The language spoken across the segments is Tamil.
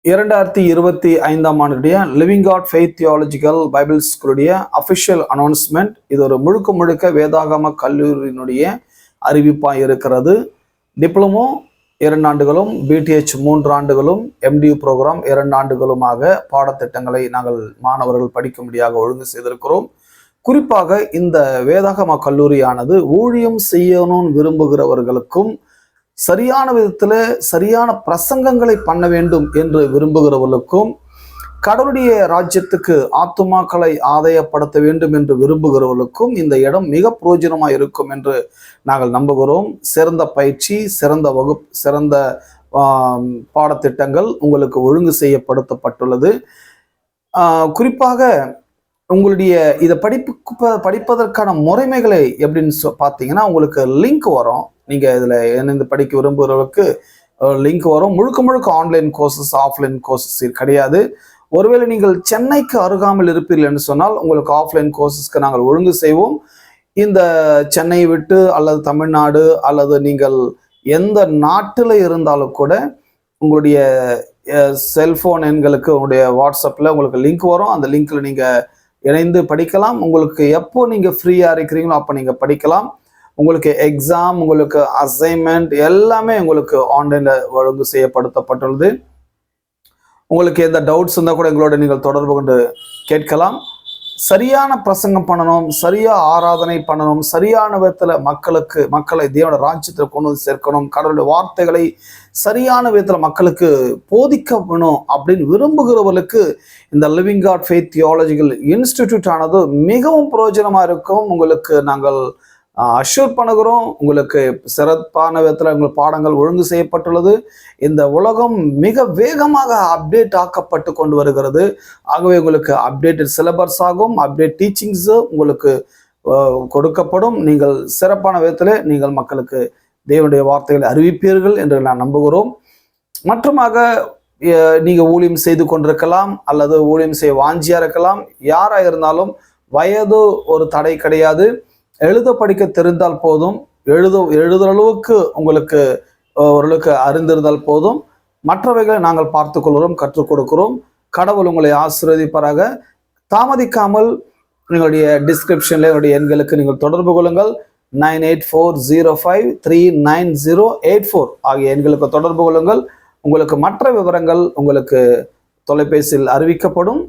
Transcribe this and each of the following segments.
2025ஆம் ஆண்டுடைய Living God Faith Theological Bible ஸ்கூலுடைய அஃபிஷியல் அனௌன்ஸ்மெண்ட். இது ஒரு முழுக்க வேதாகம கல்லூரியினுடைய அறிவிப்பாக இருக்கிறது. டிப்ளமோ 2 ஆண்டுகளும், பிடிஹெச் 3 ஆண்டுகளும், எம்டியூ ப்ரோக்ராம் 2 ஆண்டுகளுமாக பாடத்திட்டங்களை நாங்கள் மாணவர்கள் படிக்கும்படியாக ஒழுங்கு செய்திருக்கிறோம். குறிப்பாக இந்த வேதாகம கல்லூரியானது ஊழியம் செய்யணும்னு விரும்புகிறவர்களுக்கும், சரியான விதத்தில் சரியான பிரசங்கங்களை பண்ண வேண்டும் என்று விரும்புகிறவர்களுக்கும், கடவுளுடைய ராஜ்யத்துக்கு ஆத்துமாக்களை ஆதாயப்படுத்த வேண்டும் என்று விரும்புகிறவர்களுக்கும் இந்த இடம் மிக பிரயோஜனமாக இருக்கும் என்று நாங்கள் நம்புகிறோம். சிறந்த பயிற்சி, சிறந்த வகுப்பு, சிறந்த பாடத்திட்டங்கள் உங்களுக்கு ஒழுங்கு செய்யப்படுத்தப்பட்டுள்ளது. குறிப்பாக உங்களுடைய இதை படிப்பதற்கான முறைமைகளை எப்படின்னு பார்த்தீங்கன்னா, உங்களுக்கு லிங்க் வரும். நீங்கள் இதில் இணைந்து படிக்க விரும்புகிறவர்களுக்கு லிங்க் வரும். முழுக்க ஆன்லைன் கோர்சஸ், ஆஃப்லைன் கோர்சஸ் கிடையாது. ஒருவேளை நீங்கள் சென்னைக்கு அருகாமல் இருப்பீர்கள் என்று சொன்னால் உங்களுக்கு ஆஃப்லைன் கோர்சஸ்க்கு நாங்கள் ஒழுங்கு செய்வோம். இந்த சென்னையை விட்டு அல்லது தமிழ்நாடு அல்லது நீங்கள் எந்த நாட்டில் இருந்தாலும் கூட உங்களுடைய செல்ஃபோன் எண்களுக்கு உங்களுடைய வாட்ஸ்அப்பில் உங்களுக்கு லிங்க் வரும். அந்த லிங்க்கில் நீங்கள் இணைந்து படிக்கலாம். உங்களுக்கு எப்போ நீங்கள் ஃப்ரீயாக இருக்கிறீங்களோ அப்போ நீங்கள் படிக்கலாம். உங்களுக்கு எக்ஸாம், உங்களுக்கு அசைன்மெண்ட் எல்லாமே உங்களுக்கு ஆன்லைனில் ஒழுங்கு செய்யப்படுத்தப்பட்டுள்ளது. உங்களுக்கு எந்த டவுட்ஸ் இருந்தால் கூட எங்களோட நீங்கள் தொடர்பு கொண்டு கேட்கலாம். சரியான பிரசங்கம் பண்ணணும், சரியாக ஆராதனை பண்ணணும், சரியான விதத்தில் மக்களை தேவனோட ராஜ்யத்தில் கொண்டு வந்து சேர்க்கணும், கடவுளுடைய வார்த்தைகளை சரியான விதத்தில் மக்களுக்கு போதிக்க வேணும் அப்படின்னு விரும்புகிறவர்களுக்கு இந்த Living God Faith Theological Institute ஆனது மிகவும் பிரயோஜனமாக இருக்கும். உங்களுக்கு நாங்கள் அஷ்யூர் பண்ணுகிறோம். உங்களுக்கு சிறப்பான விதத்தில் உங்கள் பாடங்கள் ஒழுங்கு செய்யப்பட்டுள்ளது. இந்த உலகம் மிக வேகமாக அப்டேட் ஆக்கப்பட்டு கொண்டு வருகிறது. ஆகவே உங்களுக்கு அப்டேட்டட் சிலபஸ் ஆகும், அப்டேட் டீச்சிங்ஸு உங்களுக்கு கொடுக்கப்படும். நீங்கள் சிறப்பான விதத்தில் நீங்கள் மக்களுக்கு தேவனுடைய வார்த்தைகளை அறிவிப்பீர்கள் என்று நான் நம்புகிறோம். மற்றுமாக நீங்கள் ஊழியம் செய்து கொண்டிருக்கலாம் அல்லது ஊழியம் செய்ய வாஞ்சியாக இருக்கலாம். யாராக இருந்தாலும் வயது ஒரு தடை கிடையாது. எழுத படிக்க தெரிந்தால் போதும், எழுதுற அளவுக்கு உங்களுக்கு ஓரளவுக்கு அறிந்திருந்தால் போதும். மற்றவைகளை நாங்கள் பார்த்து கொள்கிறோம், கற்றுக் கொடுக்கிறோம். கடவுள் உங்களை ஆசீர்வதிப்பாராக. தாமதிக்காமல் எங்களுடைய டிஸ்கிரிப்ஷனில் என்னுடைய எண்களுக்கு நீங்கள் தொடர்பு கொள்ளுங்கள். 9840539084 ஆகிய எண்களுக்கு தொடர்பு கொள்ளுங்கள். உங்களுக்கு மற்ற விவரங்கள் உங்களுக்கு தொலைபேசியில் அறிவிக்கப்படும்.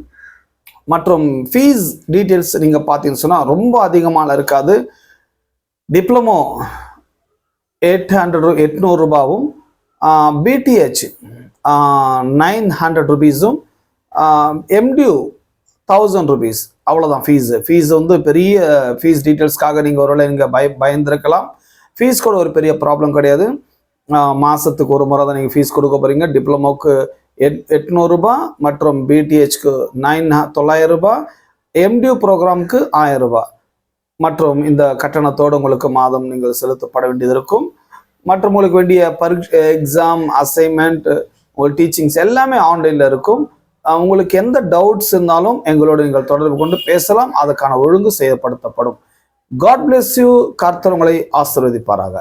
மற்றும் ஃபீஸ் டீட்டெயில்ஸ் நீங்கள் பார்த்தீங்கன்னு சொன்னால் ரொம்ப அதிகமாக இருக்காது. டிப்ளமோ 800 ரூபாவும், பிடிஹெச் 900 ருபீஸும், எம்டியூ 1000 ருபீஸ், அவ்வளோதான் ஃபீஸ் வந்து பெரிய ஃபீஸ் டீட்டெயில்ஸ்க்காக நீங்கள் ஒருவேளை நீங்கள் பயந்துருக்கலாம். ஃபீஸ் கூட ஒரு பெரிய ப்ராப்ளம் கிடையாது. மாதத்துக்கு ஒரு முறை தான் நீங்கள் ஃபீஸ் கொடுக்க போகிறீங்க. டிப்ளமோக்கு 800 ரூபாய் மற்றும் பிடிஹெச்க்கு 900 ரூபாய், எம்டியூ ப்ரோக்ராமுக்கு 1000 ரூபாய் மற்றும் இந்த கட்டணத்தோடு உங்களுக்கு மாதம் நீங்கள் செலுத்தப்பட வேண்டியது இருக்கும். மற்றும் உங்களுக்கு வேண்டிய எக்ஸாம், அசைன்மெண்ட், உங்கள் டீச்சிங்ஸ் எல்லாமே ஆன்லைனில் இருக்கும். உங்களுக்கு எந்த டவுட்ஸ் இருந்தாலும் எங்களோடு நீங்கள் தொடர்பு கொண்டு பேசலாம். அதுக்கான ஒழுங்கு செய்யப்படுத்தப்படும். God bless you. கர்த்தர் உங்களை ஆசீர்வதிப்பாராக.